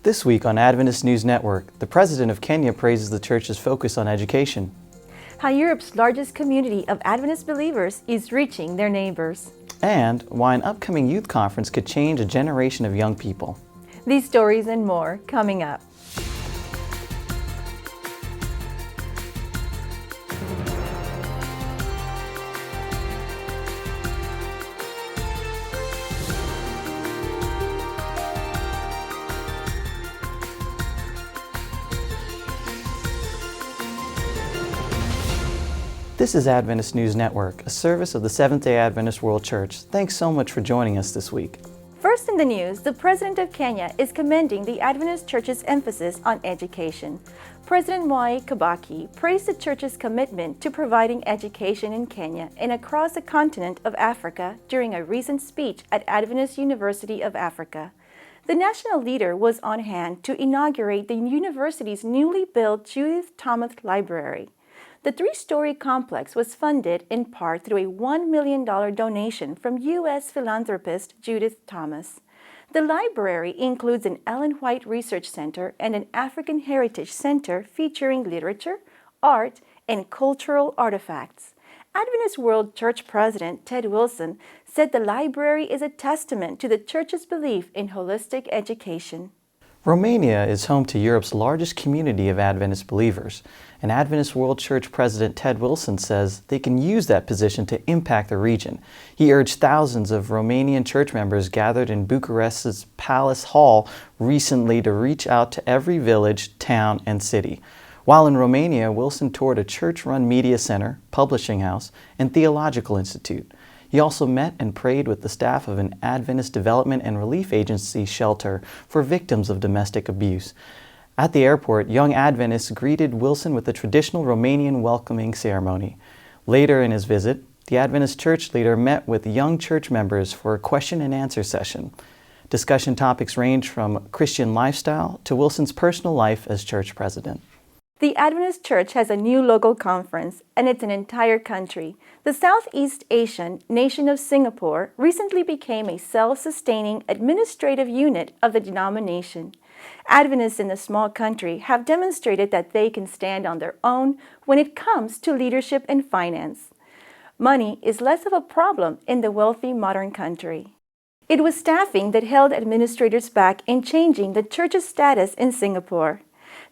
This week on Adventist News Network, the President of Kenya praises the Church's focus on education. How Europe's largest community of Adventist believers is reaching their neighbors. And why an upcoming youth conference could change a generation of young people. These stories and more coming up. This is Adventist News Network, a service of the Seventh-day Adventist World Church. Thanks so much for joining us this week. First in the news, the President of Kenya is commending the Adventist Church's emphasis on education. President Mwai Kibaki praised the Church's commitment to providing education in Kenya and across the continent of Africa during a recent speech at Adventist University of Africa. The national leader was on hand to inaugurate the university's newly built Judith Thomas Library. The three-story complex was funded in part through a $1 million donation from U.S. philanthropist Judith Thomas. The library includes an Ellen White Research Center and an African Heritage Center featuring literature, art, and cultural artifacts. Adventist World Church President Ted Wilson said the library is a testament to the Church's belief in holistic education. Romania is home to Europe's largest community of Adventist believers, and Adventist World Church President Ted Wilson says they can use that position to impact the region. He urged thousands of Romanian church members gathered in Bucharest's Palace Hall recently to reach out to every village, town, and city. While in Romania, Wilson toured a church-run media center, publishing house, and theological institute. He also met and prayed with the staff of an Adventist Development and Relief Agency shelter for victims of domestic abuse. At the airport, young Adventists greeted Wilson with a traditional Romanian welcoming ceremony. Later in his visit, the Adventist church leader met with young church members for a question and answer session. Discussion topics range from Christian lifestyle to Wilson's personal life as church president. The Adventist Church has a new local conference, and it's an entire country. The Southeast Asian nation of Singapore recently became a self-sustaining administrative unit of the denomination. Adventists in the small country have demonstrated that they can stand on their own when it comes to leadership and finance. Money is less of a problem in the wealthy modern country. It was staffing that held administrators back in changing the church's status in Singapore.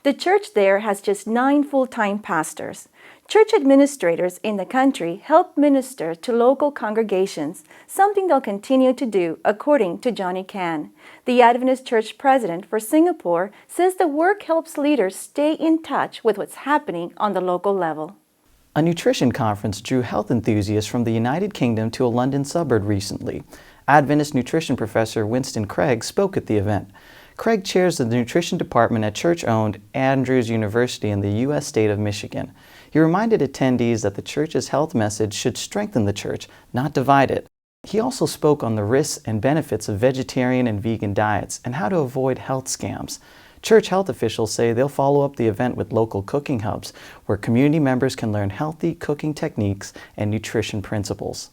The church there has just 9 full-time pastors. Church administrators in the country help minister to local congregations, something they'll continue to do, according to Johnny Can. The Adventist Church president for Singapore says the work helps leaders stay in touch with what's happening on the local level. A nutrition conference drew health enthusiasts from the United Kingdom to a London suburb recently. Adventist nutrition professor Winston Craig spoke at the event. Craig chairs the nutrition department at church-owned Andrews University in the U.S. state of Michigan. He reminded attendees that the church's health message should strengthen the church, not divide it. He also spoke on the risks and benefits of vegetarian and vegan diets and how to avoid health scams. Church health officials say they'll follow up the event with local cooking hubs, where community members can learn healthy cooking techniques and nutrition principles.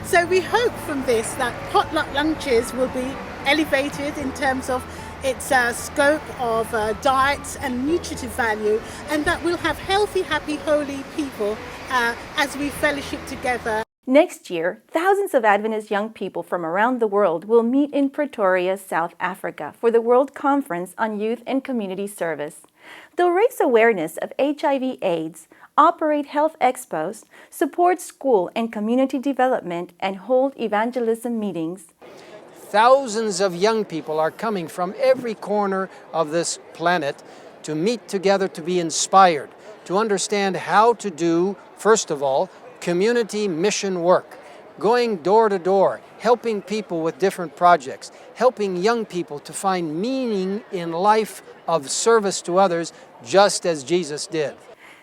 So we hope from this that potluck lunches will be elevated in terms of its scope of diets and nutritive value, and that we'll have healthy, happy, holy people as we fellowship together. Next year, thousands of Adventist young people from around the world will meet in Pretoria, South Africa for the World Conference on Youth and Community Service. They'll raise awareness of HIV/AIDS, operate health expos, support school and community development, and hold evangelism meetings. Thousands of young people are coming from every corner of this planet to meet together, to be inspired, to understand how to do, first of all, community mission work, going door to door, helping people with different projects, helping young people to find meaning in life of service to others, just as Jesus did.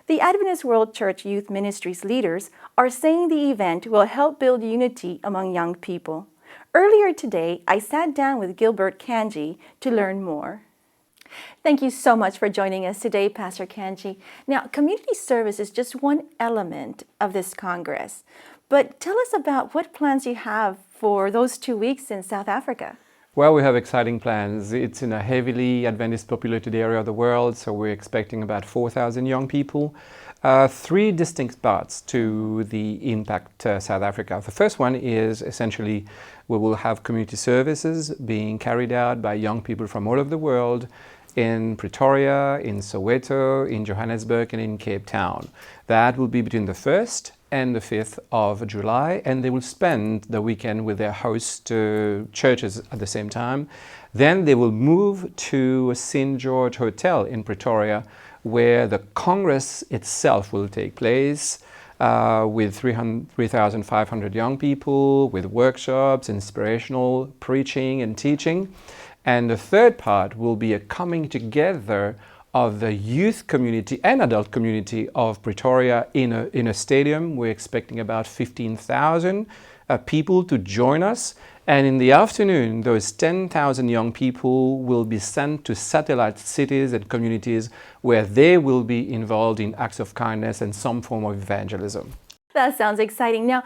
The Adventist World Church Youth Ministries leaders are saying the event will help build unity among young people. Earlier today, I sat down with Gilbert Kanji to learn more. Thank you so much for joining us today, Pastor Kanji. Now, community service is just one element of this Congress, but tell us about what plans you have for those 2 weeks in South Africa. Well, we have exciting plans. It's in a heavily Adventist populated area of the world, so we're expecting about 4,000 young people. Three distinct parts to the Impact South Africa. The first one is essentially we will have community services being carried out by young people from all over the world in Pretoria, in Soweto, in Johannesburg and in Cape Town. That will be between the 1st and the 5th of July, and they will spend the weekend with their host churches at the same time. Then they will move to St. George Hotel in Pretoria, where the Congress itself will take place, with 3,500 young people, with workshops, inspirational preaching and teaching. And the third part will be a coming together of the youth community and adult community of Pretoria in a stadium. We're expecting about 15,000 people to join us. And in the afternoon, those 10,000 young people will be sent to satellite cities and communities where they will be involved in acts of kindness and some form of evangelism. That sounds exciting. Now,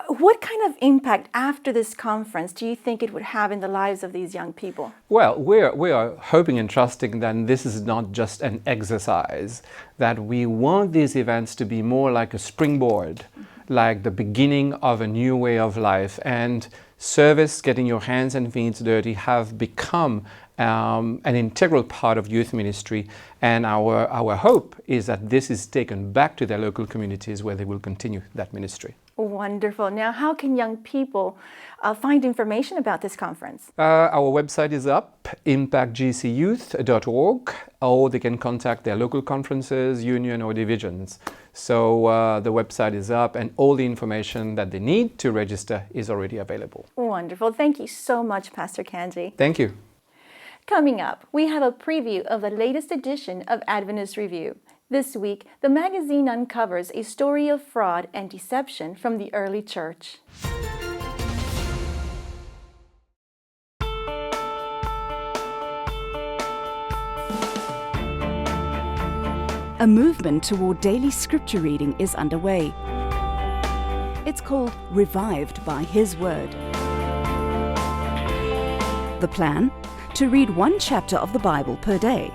what kind of impact after this conference do you think it would have in the lives of these young people? Well, we are hoping and trusting that this is not just an exercise, that we want these events to be more like a springboard, like the beginning of a new way of life. And service, getting your hands and feet dirty, have become an integral part of youth ministry. And our hope is that this is taken back to their local communities where they will continue that ministry. Wonderful. Now, how can young people find information about this conference? Our website is up, impactgcyouth.org, or they can contact their local conferences, union, or divisions. So the website is up, and all the information that they need to register is already available. Wonderful. Thank you so much, Pastor Kanji. Thank you. Coming up, we have a preview of the latest edition of Adventist Review. This week, the magazine uncovers a story of fraud and deception from the early church. A movement toward daily scripture reading is underway. It's called Revived by His Word. The plan? To read one chapter of the Bible per day.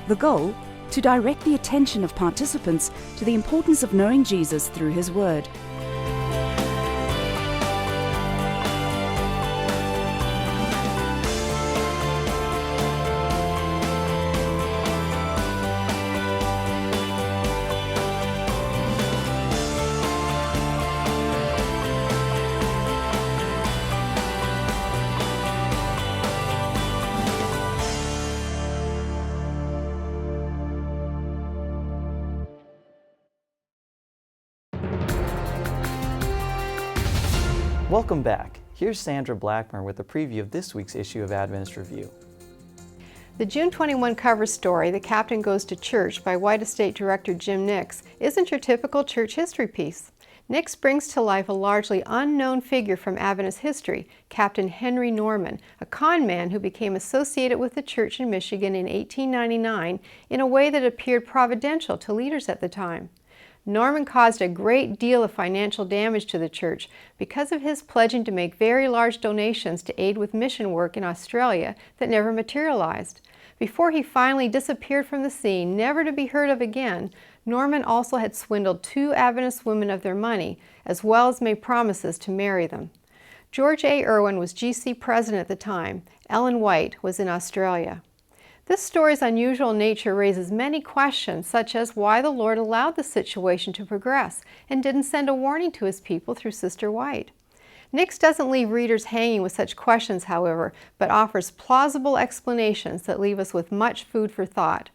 The goal? To direct the attention of participants to the importance of knowing Jesus through His Word. Welcome back. Here's Sandra Blackmer with a preview of this week's issue of Adventist Review. The June 21 cover story, The Captain Goes to Church by White Estate director Jim Nix, isn't your typical church history piece. Nix brings to life a largely unknown figure from Adventist history, Captain Henry Norman, a con man who became associated with the church in Michigan in 1899 in a way that appeared providential to leaders at the time. Norman caused a great deal of financial damage to the church because of his pledging to make very large donations to aid with mission work in Australia that never materialized. Before he finally disappeared from the scene, never to be heard of again, Norman also had swindled 2 Adventist women of their money, as well as made promises to marry them. George A. Irwin was GC president at the time. Ellen White was in Australia. This story's unusual nature raises many questions, such as why the Lord allowed the situation to progress and didn't send a warning to His people through Sister White. Nix doesn't leave readers hanging with such questions, however, but offers plausible explanations that leave us with much food for thought.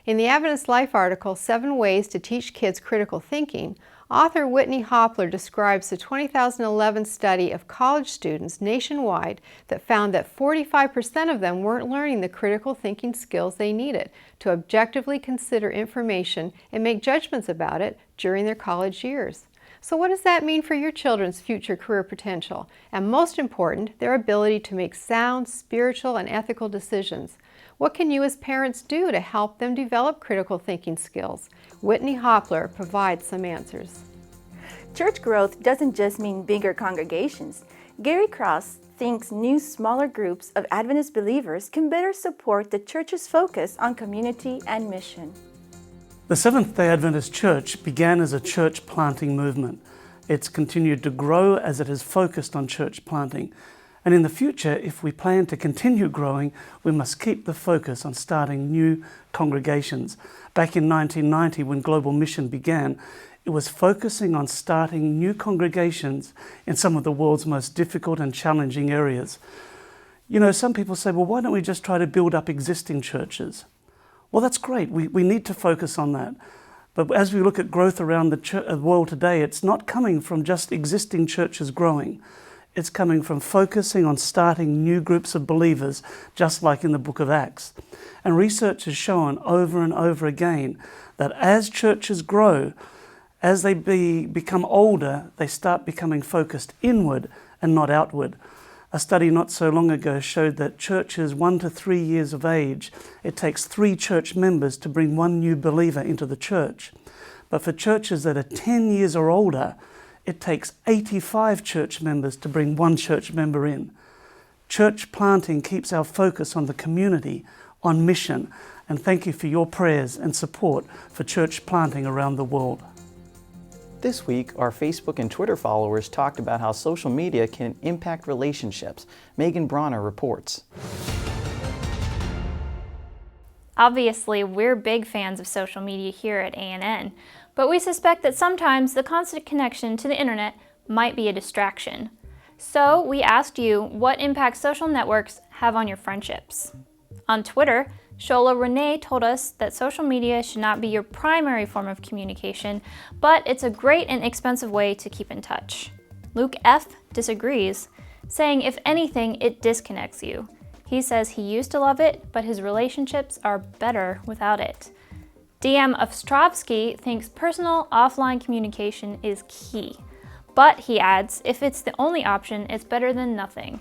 In the Adventist Life article, 7 Ways to Teach Kids Critical Thinking, author Whitney Hopler describes the 2011 study of college students nationwide that found that 45% of them weren't learning the critical thinking skills they needed to objectively consider information and make judgments about it during their college years. So what does that mean for your children's future career potential? And most important, their ability to make sound, spiritual, and ethical decisions. What can you as parents do to help them develop critical thinking skills? Whitney Hopler provides some answers. Church growth doesn't just mean bigger congregations. Gary Cross thinks new, smaller groups of Adventist believers can better support the church's focus on community and mission. The Seventh-day Adventist Church began as a church planting movement. It's continued to grow as it has focused on church planting. And in the future, if we plan to continue growing, we must keep the focus on starting new congregations. Back in 1990, when Global Mission began, it was focusing on starting new congregations in some of the world's most difficult and challenging areas. You know, some people say, well, why don't we just try to build up existing churches? Well, that's great. We need to focus on that. But as we look at growth around the world today, it's not coming from just existing churches growing. It's coming from focusing on starting new groups of believers, just like in the book of Acts. And research has shown over and over again that as churches grow, as they become older, they start becoming focused inward and not outward. A study not so long ago showed that churches 1 to 3 years of age, it takes 3 church members to bring 1 new believer into the church. But for churches that are 10 years or older, it takes 85 church members to bring 1 church member in. Church planting keeps our focus on the community, on mission, and thank you for your prayers and support for church planting around the world. This week, our Facebook and Twitter followers talked about how social media can impact relationships. Megan Bronner reports. Obviously, we're big fans of social media here at ANN, but we suspect that sometimes the constant connection to the internet might be a distraction. So we asked you what impact social networks have on your friendships. On Twitter, Shola Renee told us that social media should not be your primary form of communication, but it's a great and expensive way to keep in touch. Luke F. disagrees, saying if anything, it disconnects you. He says he used to love it, but his relationships are better without it. DM Ostrovsky thinks personal offline communication is key, but he adds if it's the only option, it's better than nothing.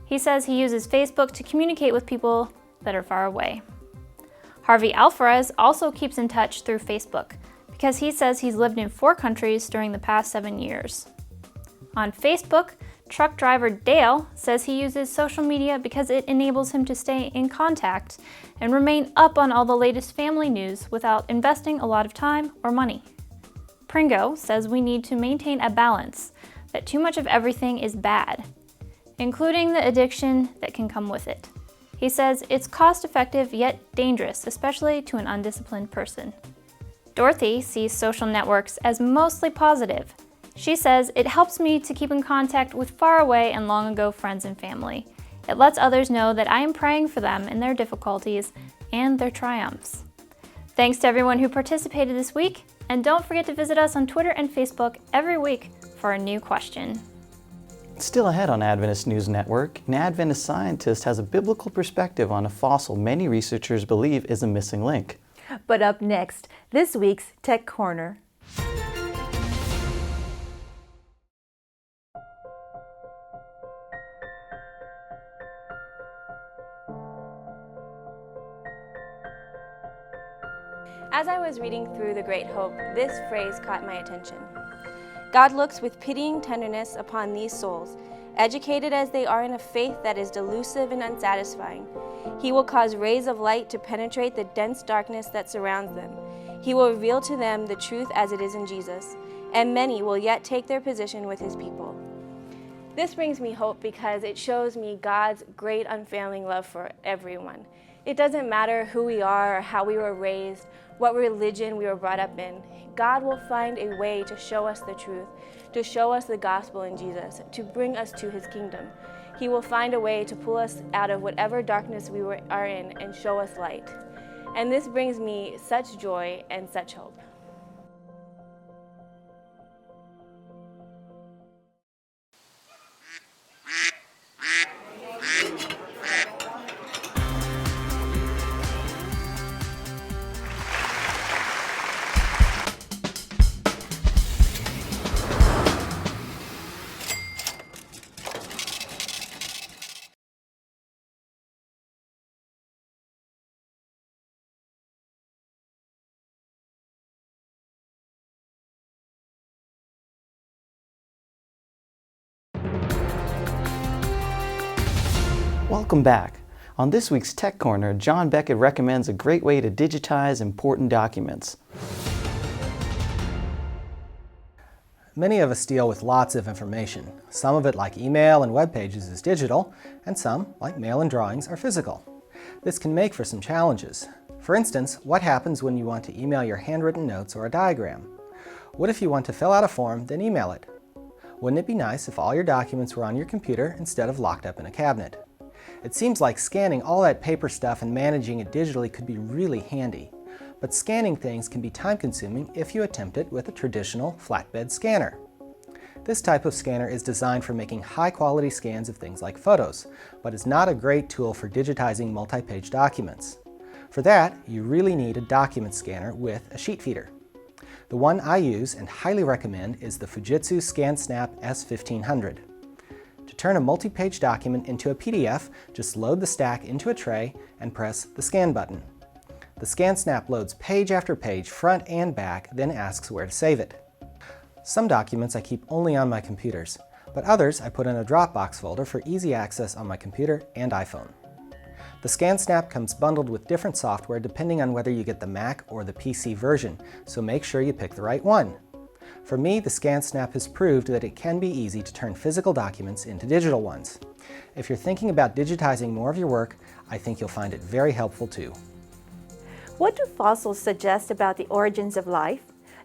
He says he uses Facebook to communicate with people that are far away. Harvey Alvarez also keeps in touch through Facebook because he says he's lived in 4 countries during the past 7 years. On Facebook, truck driver Dale says he uses social media because it enables him to stay in contact and remain up on all the latest family news without investing a lot of time or money. Pringo says we need to maintain a balance, that too much of everything is bad, including the addiction that can come with it. He says it's cost-effective yet dangerous, especially to an undisciplined person. Dorothy sees social networks as mostly positive. She says it helps me to keep in contact with far away and long ago friends and family. It lets others know that I am praying for them in their difficulties and their triumphs. Thanks to everyone who participated this week, and don't forget to visit us on Twitter and Facebook every week for a new question. Still ahead on Adventist News Network, an Adventist scientist has a biblical perspective on a fossil many researchers believe is a missing link. But up next, this week's Tech Corner. As I was reading through The Great Hope, this phrase caught my attention. God looks with pitying tenderness upon these souls, educated as they are in a faith that is delusive and unsatisfying. He will cause rays of light to penetrate the dense darkness that surrounds them. He will reveal to them the truth as it is in Jesus, and many will yet take their position with his people. This brings me hope because it shows me God's great unfailing love for everyone. It doesn't matter who we are or how we were raised, what religion we were brought up in. God will find a way to show us the truth, to show us the gospel in Jesus, to bring us to his kingdom. He will find a way to pull us out of whatever darkness we are in and show us light. And this brings me such joy and such hope. Welcome back. On this week's Tech Corner, John Beckett recommends a great way to digitize important documents. Many of us deal with lots of information. Some of it, like email and web pages, is digital, and some, like mail and drawings, are physical. This can make for some challenges. For instance, what happens when you want to email your handwritten notes or a diagram? What if you want to fill out a form, then email it? Wouldn't it be nice if all your documents were on your computer instead of locked up in a cabinet? It seems like scanning all that paper stuff and managing it digitally could be really handy. But scanning things can be time-consuming if you attempt it with a traditional flatbed scanner. This type of scanner is designed for making high-quality scans of things like photos, but is not a great tool for digitizing multi-page documents. For that, you really need a document scanner with a sheet feeder. The one I use and highly recommend is the Fujitsu ScanSnap S1500. To turn a multi-page document into a PDF, just load the stack into a tray and press the Scan button. The ScanSnap loads page after page, front and back, then asks where to save it. Some documents I keep only on my computers, but others I put in a Dropbox folder for easy access on my computer and iPhone. The ScanSnap comes bundled with different software depending on whether you get the Mac or the PC version, so make sure you pick the right one. For me, the ScanSnap has proved that it can be easy to turn physical documents into digital ones. If you're thinking about digitizing more of your work, I think you'll find it very helpful too. What do fossils suggest about the origins of life?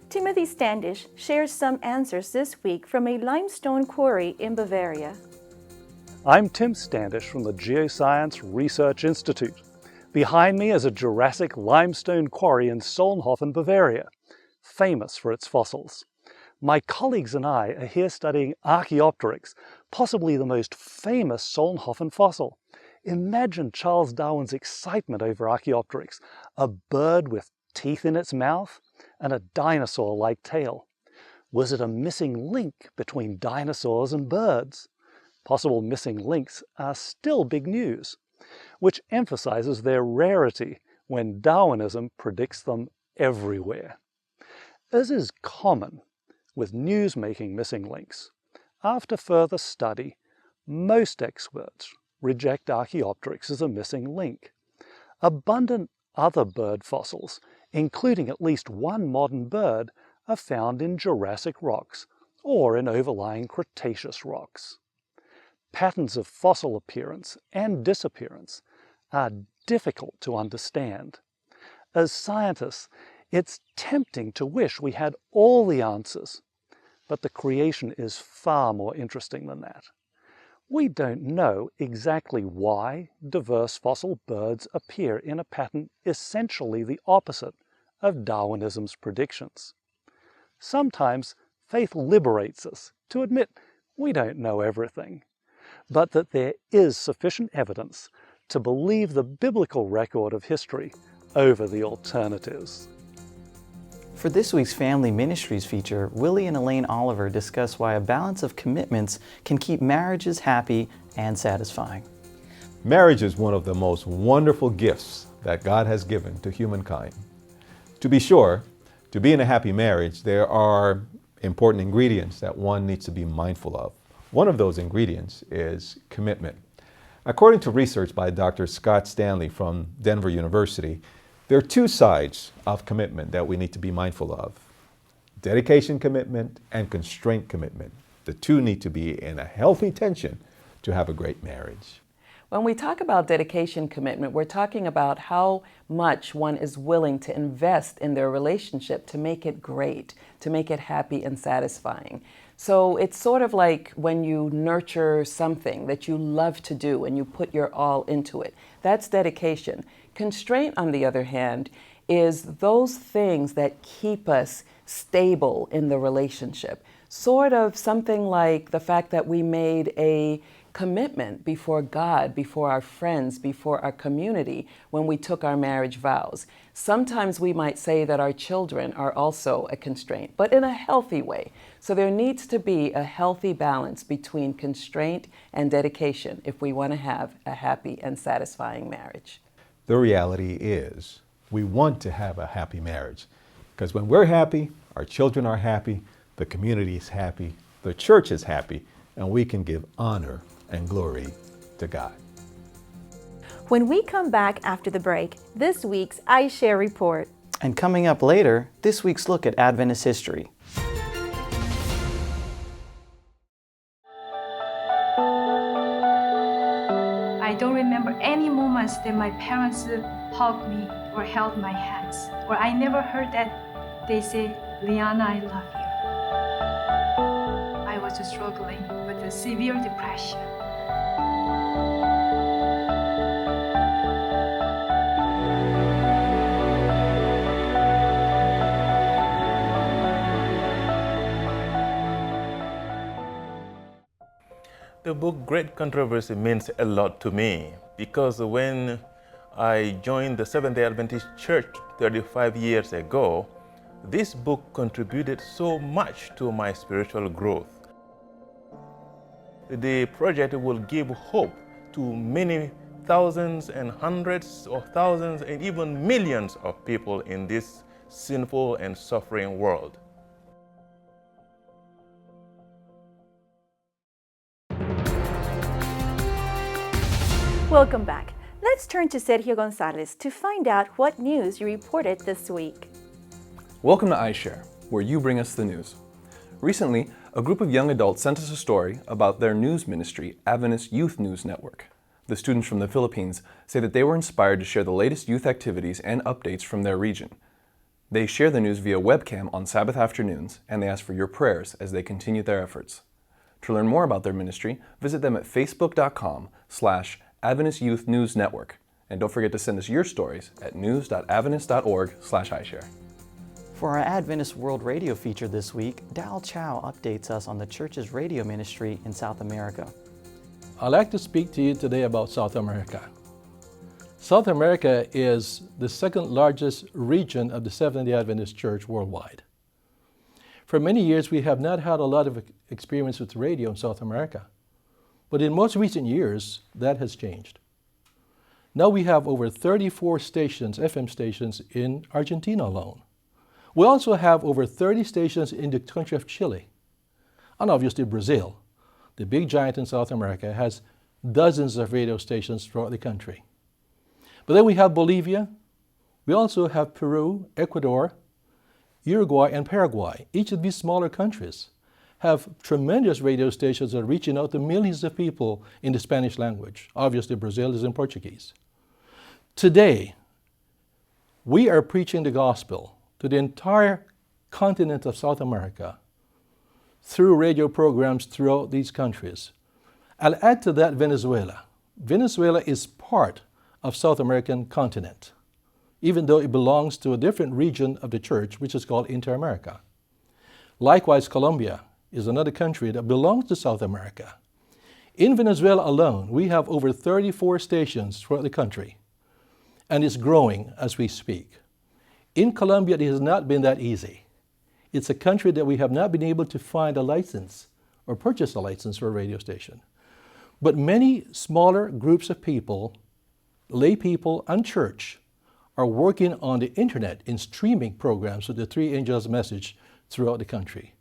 Timothy Standish shares some answers this week from a limestone quarry in Bavaria. I'm Tim Standish from the Geoscience Research Institute. Behind me is a Jurassic limestone quarry in Solnhofen, Bavaria, famous for its fossils. My colleagues and I are here studying Archaeopteryx, possibly the most famous Solnhofen fossil. Imagine Charles Darwin's excitement over Archaeopteryx, a bird with teeth in its mouth and a dinosaur-like tail. Was it a missing link between dinosaurs and birds? Possible missing links are still big news, which emphasizes their rarity when Darwinism predicts them everywhere. As is common with news-making missing links, after further study, most experts reject Archaeopteryx as a missing link. Abundant other bird fossils, including at least one modern bird, are found in Jurassic rocks or in overlying Cretaceous rocks. Patterns of fossil appearance and disappearance are difficult to understand. As scientists, it's tempting to wish we had all the answers, but the creation is far more interesting than that. We don't know exactly why diverse fossil birds appear in a pattern essentially the opposite of Darwinism's predictions. Sometimes faith liberates us to admit we don't know everything, but that there is sufficient evidence to believe the biblical record of history over the alternatives. For this week's Family Ministries feature, Willie and Elaine Oliver discuss why a balance of commitments can keep marriages happy and satisfying. Marriage is one of the most wonderful gifts that God has given to humankind. To be sure, to be in a happy marriage, there are important ingredients that one needs to be mindful of. One of those ingredients is commitment. According to research by Dr. Scott Stanley from Denver University, there are two sides of commitment that we need to be mindful of: dedication commitment and constraint commitment. The two need to be in a healthy tension to have a great marriage. When we talk about dedication commitment, we're talking about how much one is willing to invest in their relationship to make it great, to make it happy and satisfying. So it's sort of like when you nurture something that you love to do and you put your all into it. That's dedication. Constraint, on the other hand, is those things that keep us stable in the relationship. Sort of something like the fact that we made a commitment before God, before our friends, before our community when we took our marriage vows. Sometimes we might say that our children are also a constraint, but in a healthy way. So there needs to be a healthy balance between constraint and dedication if we want to have a happy and satisfying marriage. The reality is we want to have a happy marriage because when we're happy, our children are happy, the community is happy, the church is happy, and we can give honor and glory to God. When we come back after the break, this week's iShare Report. And coming up later, this week's look at Adventist history. I don't remember any moments that my parents hugged me or held my hands, or I never heard that they say, "Liana, I love you." I was struggling with a severe depression. The book Great Controversy means a lot to me because when I joined the Seventh-day Adventist Church 35 years ago, this book contributed so much to my spiritual growth. The project will give hope to many thousands and hundreds of thousands and even millions of people in this sinful and suffering world. Welcome back. Let's turn to Sergio Gonzalez to find out what news you reported this week. Welcome to iShare, where you bring us the news. Recently, a group of young adults sent us a story about their news ministry, Adventist Youth News Network. The students from the Philippines say that they were inspired to share the latest youth activities and updates from their region. They share the news via webcam on Sabbath afternoons, and they ask for your prayers as they continue their efforts. To learn more about their ministry, visit them at facebook.com/Adventist Youth News Network. And don't forget to send us your stories at news.adventist.org/iShare. For our Adventist World Radio feature this week, Dal Chow updates us on the church's radio ministry in South America. I'd like to speak to you today about South America. South America is the second largest region of the Seventh-day Adventist Church worldwide. For many years, we have not had a lot of experience with radio in South America. But in most recent years, that has changed. Now we have over 34 stations, FM stations, in Argentina alone. We also have over 30 stations in the country of Chile. And obviously Brazil, the big giant in South America, has dozens of radio stations throughout the country. But then we have Bolivia. We also have Peru, Ecuador, Uruguay, and Paraguay. Each of these smaller countries have tremendous radio stations that are reaching out to millions of people in the Spanish language. Obviously, Brazil is in Portuguese. Today, we are preaching the gospel to the entire continent of South America through radio programs throughout these countries. I'll add to that Venezuela. Venezuela is part of South American continent, even though it belongs to a different region of the church, which is called Inter-America. Likewise, Colombia is another country that belongs to South America. In Venezuela alone, we have over 34 stations throughout the country, and it's growing as we speak. In Colombia, it has not been that easy. It's a country that we have not been able to find a license or purchase a license for a radio station. But many smaller groups of people, lay people and church, are working on the internet in streaming programs with the Three Angels message throughout the country.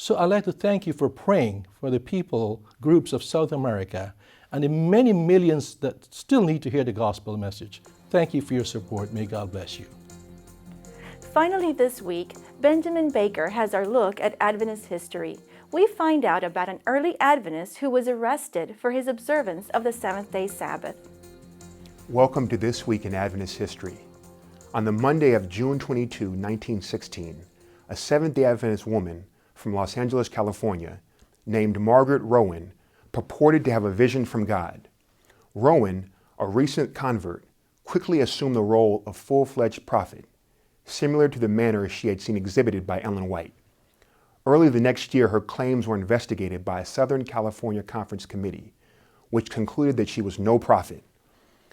So I'd like to thank you for praying for the people, groups of South America, and the many millions that still need to hear the gospel message. Thank you for your support. May God bless you. Finally this week, Benjamin Baker has our look at Adventist history. We find out about an early Adventist who was arrested for his observance of the seventh-day Sabbath. Welcome to This Week in Adventist History. On the Monday of June 22, 1916, a Seventh-day Adventist woman from Los Angeles, California, named Margaret Rowan, purported to have a vision from God. Rowan, a recent convert, quickly assumed the role of full-fledged prophet, similar to the manner she had seen exhibited by Ellen White. Early the next year, her claims were investigated by a Southern California Conference committee, which concluded that she was no prophet.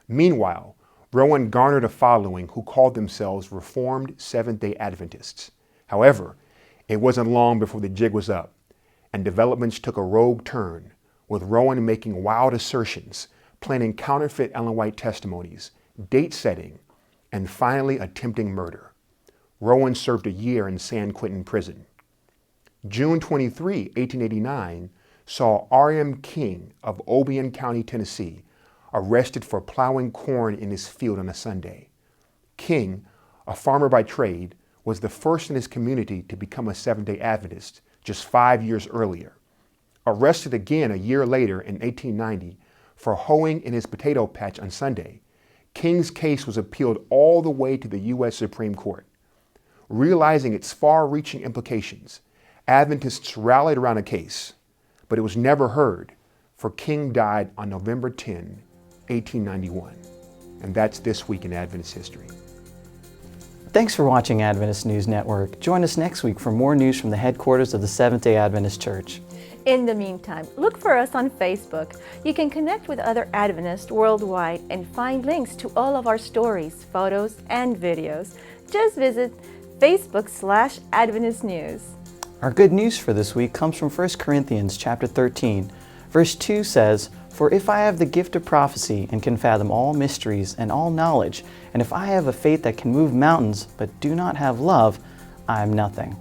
Meanwhile, Rowan garnered a following who called themselves Reformed Seventh-day Adventists. However, it wasn't long before the jig was up, and developments took a rogue turn, with Rowan making wild assertions, planning counterfeit Ellen White testimonies, date setting, and finally attempting murder. Rowan served a year in San Quentin prison. June 23, 1889, saw R.M. King of Obion County, Tennessee, arrested for plowing corn in his field on a Sunday. King, a farmer by trade, was the first in his community to become a Seventh-day Adventist just 5 years earlier. Arrested again a year later in 1890 for hoeing in his potato patch on Sunday, King's case was appealed all the way to the U.S. Supreme Court. Realizing its far-reaching implications, Adventists rallied around the case, but it was never heard, for King died on November 10, 1891. And that's This Week in Adventist History. Thanks for watching Adventist News Network. Join us next week for more news from the headquarters of the Seventh-day Adventist Church. In the meantime, look for us on Facebook. You can connect with other Adventists worldwide and find links to all of our stories, photos, and videos. Just visit Facebook/Adventist News. Our good news for this week comes from 1 Corinthians chapter 13. Verse 2 says, "For if I have the gift of prophecy and can fathom all mysteries and all knowledge, and if I have a faith that can move mountains but do not have love, I am nothing."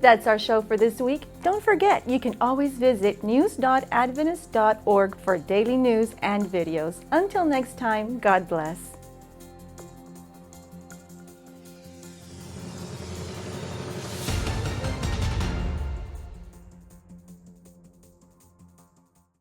That's our show for this week. Don't forget, you can always visit news.adventist.org for daily news and videos. Until next time, God bless.